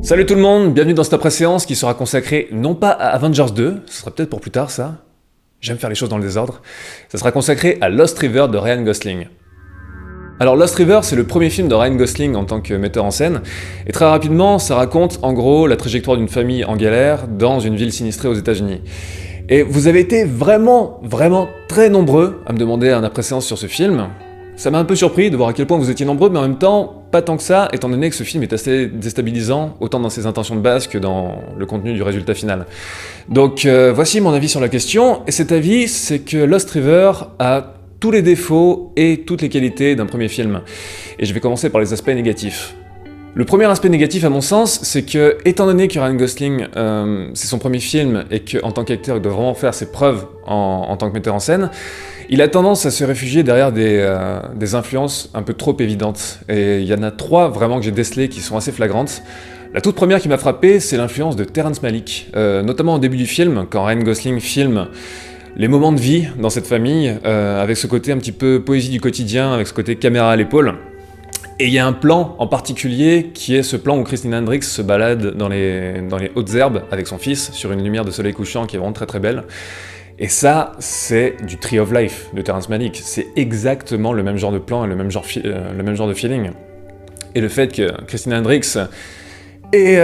Salut tout le monde, bienvenue dans cette après-séance qui sera consacrée non pas à Avengers 2, ce sera peut-être pour plus tard ça, j'aime faire les choses dans le désordre, ça sera consacré à Lost River de Ryan Gosling. Alors Lost River, c'est le premier film de Ryan Gosling en tant que metteur en scène, et très rapidement, ça raconte en gros la trajectoire d'une famille en galère dans une ville sinistrée aux États-Unis. Et vous avez été vraiment très nombreux à me demander un après-séance sur ce film. Ça m'a un peu surpris de voir à quel point vous étiez nombreux, mais en même temps, pas tant que ça, étant donné que ce film est assez déstabilisant, autant dans ses intentions de base que dans le contenu du résultat final. Donc voici mon avis sur la question, et cet avis, c'est que Lost River a tous les défauts et toutes les qualités d'un premier film. Et je vais commencer par les aspects négatifs. Le premier aspect négatif à mon sens, c'est que, étant donné que Ryan Gosling, c'est son premier film, et qu'en tant qu'acteur, il doit vraiment faire ses preuves en tant que metteur en scène, il a tendance à se réfugier derrière des influences un peu trop évidentes. Et il y en a trois vraiment que j'ai décelées qui sont assez flagrantes. La toute première qui m'a frappé, c'est l'influence de Terrence Malick, notamment au début du film, quand Ryan Gosling filme les moments de vie dans cette famille, avec ce côté un petit peu poésie du quotidien, avec ce côté caméra à l'épaule. Et il y a un plan en particulier qui est ce plan où Christina Hendricks se balade dans les hautes herbes avec son fils sur une lumière de soleil couchant qui est vraiment très belle. Et ça, c'est du Tree of Life de Terrence Malick. C'est exactement le même genre de plan et le même genre de feeling. Et le fait que Christina Hendricks et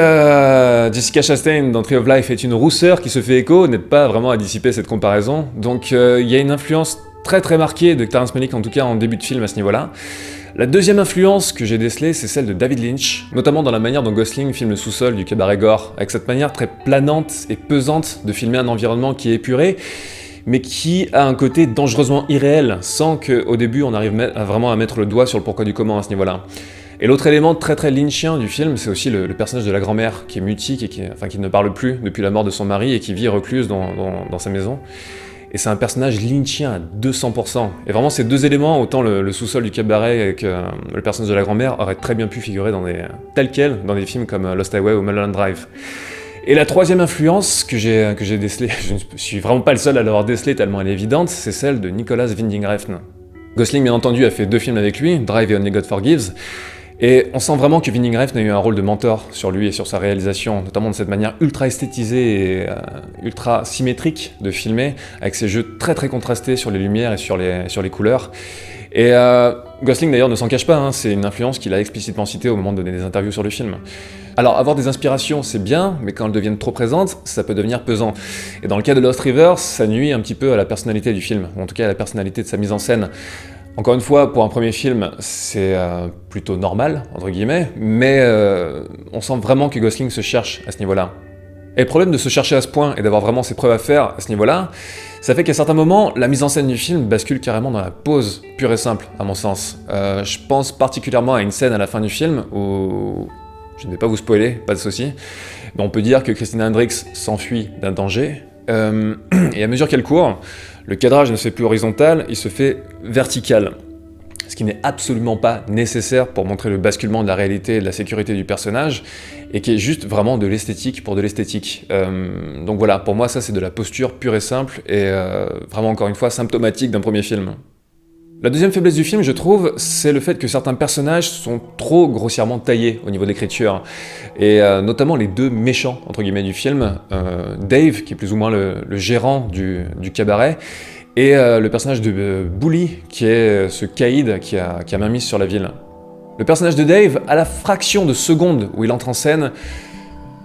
Jessica Chastain dans Tree of Life est une rousseur qui se fait écho n'aide pas vraiment à dissiper cette comparaison. Donc il y a une influence très marquée de Terrence Malick, en tout cas en début de film à ce niveau-là. La deuxième influence que j'ai décelée, c'est celle de David Lynch, notamment dans la manière dont Gosling filme le sous-sol du cabaret gore, avec cette manière très planante et pesante de filmer un environnement qui est épuré, mais qui a un côté dangereusement irréel, sans qu'au début on arrive vraiment à mettre le doigt sur le pourquoi du comment à ce niveau-là. Et l'autre élément très lynchien du film, c'est aussi le personnage de la grand-mère, qui est mutique et qui ne parle plus depuis la mort de son mari et qui vit recluse dans sa maison. Et c'est un personnage lynchien à 200%. Et vraiment, ces deux éléments, autant le sous-sol du cabaret que le personnage de la grand-mère, auraient très bien pu figurer tel quel dans des films comme Lost Highway ou Mulholland Drive. Et la troisième influence que j'ai décelée, je ne suis vraiment pas le seul à l'avoir décelée tellement elle est évidente, c'est celle de Nicolas Winding Refn. Gosling, bien entendu, a fait 2 films avec lui, Drive et Only God Forgives, et on sent vraiment que Winding Refn a eu un rôle de mentor sur lui et sur sa réalisation, notamment de cette manière ultra esthétisée et ultra symétrique de filmer, avec ses jeux très contrastés sur les lumières et sur les couleurs. Et Gosling d'ailleurs ne s'en cache pas, c'est une influence qu'il a explicitement citée au moment de donner des interviews sur le film. Alors avoir des inspirations c'est bien, mais quand elles deviennent trop présentes, ça peut devenir pesant. Et dans le cas de Lost River, ça nuit un petit peu à la personnalité du film, ou en tout cas à la personnalité de sa mise en scène. Encore une fois, pour un premier film, c'est plutôt normal, entre guillemets, mais on sent vraiment que Gosling se cherche à ce niveau-là. Et le problème de se chercher à ce point et d'avoir vraiment ses preuves à faire à ce niveau-là, ça fait qu'à certains moments, la mise en scène du film bascule carrément dans la pause pure et simple, à mon sens. Je pense particulièrement à une scène à la fin du film où, je ne vais pas vous spoiler, pas de souci, mais on peut dire que Christina Hendricks s'enfuit d'un danger, et à mesure qu'elle court, le cadrage ne se fait plus horizontal, il se fait vertical. Ce qui n'est absolument pas nécessaire pour montrer le basculement de la réalité et de la sécurité du personnage, et qui est juste vraiment de l'esthétique pour de l'esthétique. Donc voilà, pour moi ça c'est de la posture pure et simple, et vraiment encore une fois symptomatique d'un premier film. La deuxième faiblesse du film, je trouve, c'est le fait que certains personnages sont trop grossièrement taillés au niveau d'écriture, et notamment les 2 méchants, entre guillemets, du film, Dave, qui est plus ou moins le gérant du cabaret, et le personnage de Bully, qui est ce caïd qui a main mise sur la ville. Le personnage de Dave, à la fraction de seconde où il entre en scène,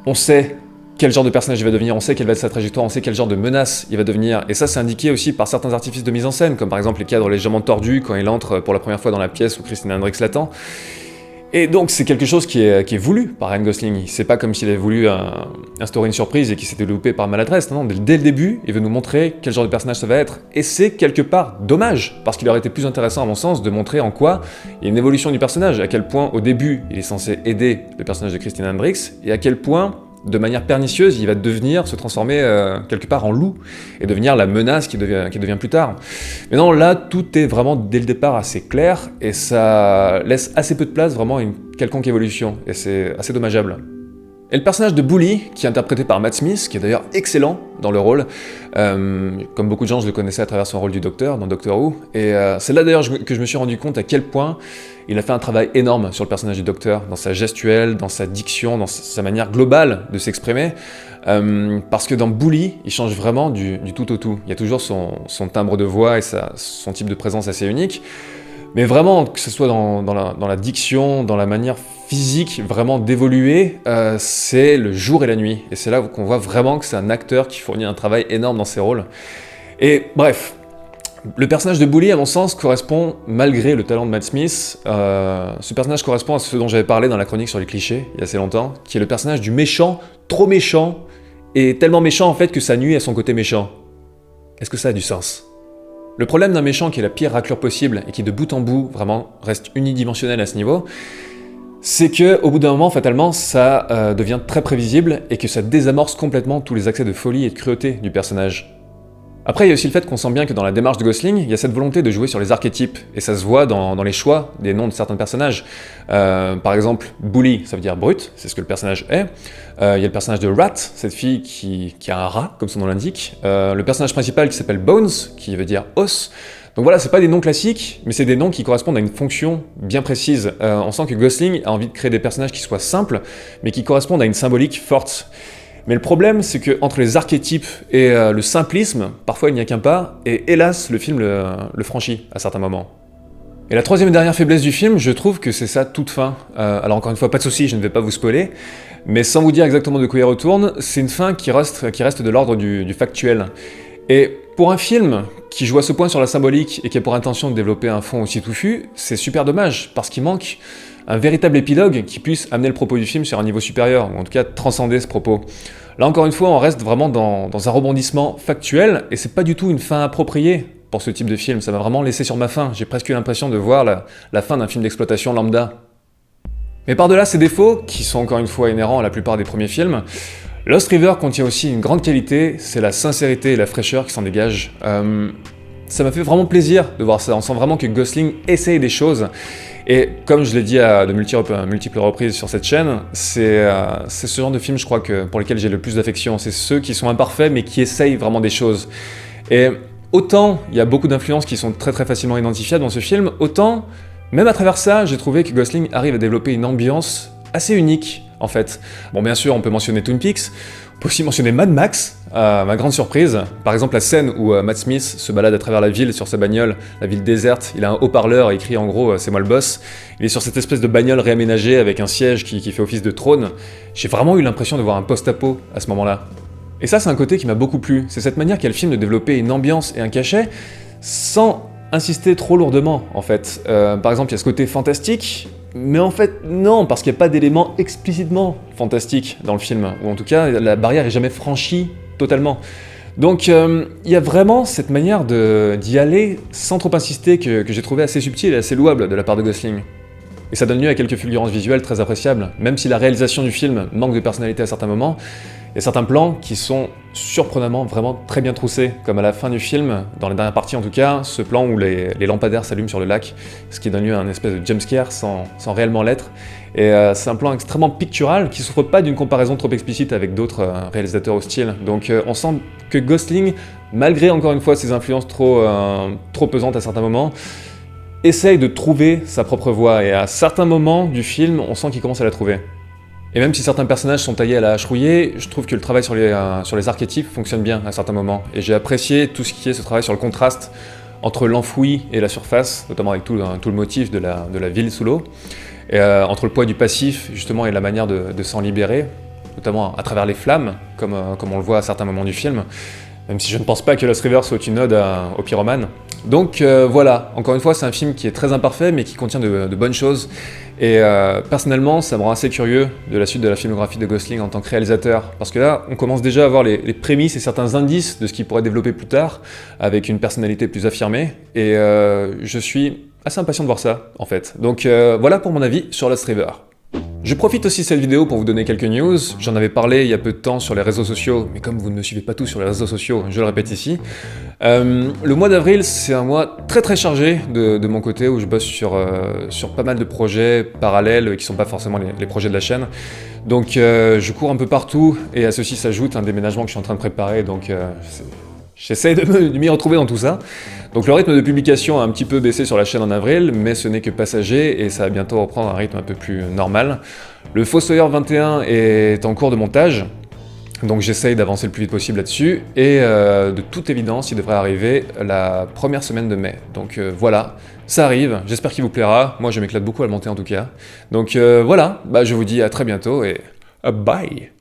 on sait quel genre de personnage il va devenir, on sait quelle va être sa trajectoire, on sait quel genre de menace il va devenir. Et ça, c'est indiqué aussi par certains artifices de mise en scène, comme par exemple les cadres légèrement tordus quand il entre pour la première fois dans la pièce où Christina Hendricks l'attend. Et donc c'est quelque chose qui est voulu par Ryan Gosling. C'est pas comme s'il avait voulu instaurer une surprise et qu'il s'était loupé par maladresse. Non, dès le début, il veut nous montrer quel genre de personnage ça va être. Et c'est quelque part dommage, parce qu'il aurait été plus intéressant à mon sens de montrer en quoi il y a une évolution du personnage, à quel point au début il est censé aider le personnage de Christina Hendricks, et à quel point de manière pernicieuse, il va se transformer quelque part en loup, et devenir la menace qui devient plus tard. Mais non, là, tout est vraiment dès le départ assez clair, et ça laisse assez peu de place vraiment à une quelconque évolution, et c'est assez dommageable. Et le personnage de Bully, qui est interprété par Matt Smith, qui est d'ailleurs excellent dans le rôle, comme beaucoup de gens, je le connaissais à travers son rôle du Docteur, dans Doctor Who, et c'est là d'ailleurs que je me suis rendu compte à quel point il a fait un travail énorme sur le personnage du Docteur, dans sa gestuelle, dans sa diction, dans sa manière globale de s'exprimer, parce que dans Bully, il change vraiment du tout au tout. Il y a toujours son timbre de voix et son type de présence assez unique, mais vraiment, que ce soit dans la diction, dans la manière physique, vraiment d'évoluer, c'est le jour et la nuit. Et c'est là qu'on voit vraiment que c'est un acteur qui fournit un travail énorme dans ses rôles. Et bref, le personnage de Bully, à mon sens, correspond, malgré le talent de Matt Smith, ce personnage correspond à ce dont j'avais parlé dans la chronique sur les clichés, il y a assez longtemps, qui est le personnage du méchant, trop méchant, et tellement méchant en fait que ça nuit à son côté méchant. Est-ce que ça a du sens ? Le problème d'un méchant qui est la pire raclure possible et qui de bout en bout vraiment reste unidimensionnel à ce niveau, c'est que au bout d'un moment, fatalement, ça devient très prévisible et que ça désamorce complètement tous les accès de folie et de cruauté du personnage. Après, il y a aussi le fait qu'on sent bien que dans la démarche de Gosling, il y a cette volonté de jouer sur les archétypes, et ça se voit dans les choix des noms de certains personnages. Par exemple, Bully, ça veut dire brute, c'est ce que le personnage est. Il y a le personnage de Rat, cette fille qui a un rat, comme son nom l'indique. Le personnage principal qui s'appelle Bones, qui veut dire os. Donc voilà, c'est pas des noms classiques, mais c'est des noms qui correspondent à une fonction bien précise. On sent que Gosling a envie de créer des personnages qui soient simples, mais qui correspondent à une symbolique forte. Mais le problème, c'est qu'entre les archétypes et le simplisme, parfois il n'y a qu'un pas, et hélas, le film le franchit à certains moments. Et la troisième et dernière faiblesse du film, je trouve que c'est sa toute fin. Alors encore une fois, pas de souci, je ne vais pas vous spoiler, mais sans vous dire exactement de quoi il retourne, c'est une fin qui reste de l'ordre du factuel. Et pour un film qui joue à ce point sur la symbolique et qui a pour intention de développer un fond aussi touffu, c'est super dommage, parce qu'il manque un véritable épilogue qui puisse amener le propos du film sur un niveau supérieur, ou en tout cas transcender ce propos. Là encore une fois, on reste vraiment dans un rebondissement factuel, et c'est pas du tout une fin appropriée pour ce type de film, ça m'a vraiment laissé sur ma faim, j'ai presque eu l'impression de voir la fin d'un film d'exploitation lambda. Mais par-delà ces défauts, qui sont encore une fois inhérents à la plupart des premiers films, Lost River contient aussi une grande qualité, c'est la sincérité et la fraîcheur qui s'en dégagent. Ça m'a fait vraiment plaisir de voir ça, on sent vraiment que Gosling essaye des choses, et comme je l'ai dit à de multiples reprises sur cette chaîne, c'est ce genre de film, je crois, pour lesquels j'ai le plus d'affection, c'est ceux qui sont imparfaits mais qui essayent vraiment des choses. Et autant il y a beaucoup d'influences qui sont très très facilement identifiables dans ce film, autant, même à travers ça, j'ai trouvé que Gosling arrive à développer une ambiance assez unique, en fait. Bon, bien sûr, on peut mentionner Twin Peaks, on peut aussi mentionner Mad Max, à ma grande surprise. Par exemple, la scène où Matt Smith se balade à travers la ville sur sa bagnole, la ville déserte, il a un haut-parleur et il crie en gros « c'est moi le boss ». Il est sur cette espèce de bagnole réaménagée avec un siège qui fait office de trône. J'ai vraiment eu l'impression de voir un post-apo à ce moment-là. Et ça, c'est un côté qui m'a beaucoup plu. C'est cette manière qu'a le film de développer une ambiance et un cachet sans insister trop lourdement, en fait. Par exemple, il y a ce côté fantastique, mais en fait, non, parce qu'il n'y a pas d'éléments explicitement fantastiques dans le film, ou en tout cas, la barrière n'est jamais franchie totalement. Donc, il y a vraiment cette manière d'y aller sans trop insister que j'ai trouvé assez subtile et assez louable de la part de Gosling. Et ça donne lieu à quelques fulgurances visuelles très appréciables, même si la réalisation du film manque de personnalité à certains moments. Il y a certains plans qui sont surprenamment vraiment très bien troussés, comme à la fin du film, dans les dernières parties en tout cas, ce plan où les lampadaires s'allument sur le lac, ce qui donne lieu à un espèce de jumpscare sans réellement l'être. Et c'est un plan extrêmement pictural qui souffre pas d'une comparaison trop explicite avec d'autres réalisateurs hostiles. Donc on sent que Gosling, malgré encore une fois ses influences trop pesantes à certains moments, essaye de trouver sa propre voie, et à certains moments du film, on sent qu'il commence à la trouver. Et même si certains personnages sont taillés à la hache rouillée, je trouve que le travail sur les archétypes fonctionne bien à certains moments, et j'ai apprécié tout ce qui est ce travail sur le contraste entre l'enfoui et la surface, notamment avec tout le motif de la ville sous l'eau, et entre le poids du passif, justement, et la manière de s'en libérer, notamment à travers les flammes, comme on le voit à certains moments du film, même si je ne pense pas que Lost River soit une ode au pyromane. Donc voilà, encore une fois, c'est un film qui est très imparfait, mais qui contient de bonnes choses, et personnellement, ça me rend assez curieux de la suite de la filmographie de Gosling en tant que réalisateur, parce que là, on commence déjà à voir les prémices et certains indices de ce qu'il pourrait développer plus tard, avec une personnalité plus affirmée, et je suis assez impatient de voir ça, en fait. Donc voilà pour mon avis sur Lost River. Je profite aussi de cette vidéo pour vous donner quelques news. J'en avais parlé il y a peu de temps sur les réseaux sociaux, mais comme vous ne me suivez pas tous sur les réseaux sociaux, je le répète ici. Le mois d'avril, c'est un mois très chargé de mon côté, où je bosse sur pas mal de projets parallèles qui ne sont pas forcément les projets de la chaîne. Donc je cours un peu partout, et à ceci s'ajoute un déménagement que je suis en train de préparer, donc j'essaie de m'y retrouver dans tout ça. Donc le rythme de publication a un petit peu baissé sur la chaîne en avril, mais ce n'est que passager et ça va bientôt reprendre un rythme un peu plus normal. Le Fossoyeur 21 est en cours de montage, donc j'essaye d'avancer le plus vite possible là-dessus, et de toute évidence, il devrait arriver la première semaine de mai. Donc voilà, ça arrive, j'espère qu'il vous plaira, moi je m'éclate beaucoup à le monter en tout cas. Donc voilà, je vous dis à très bientôt et bye!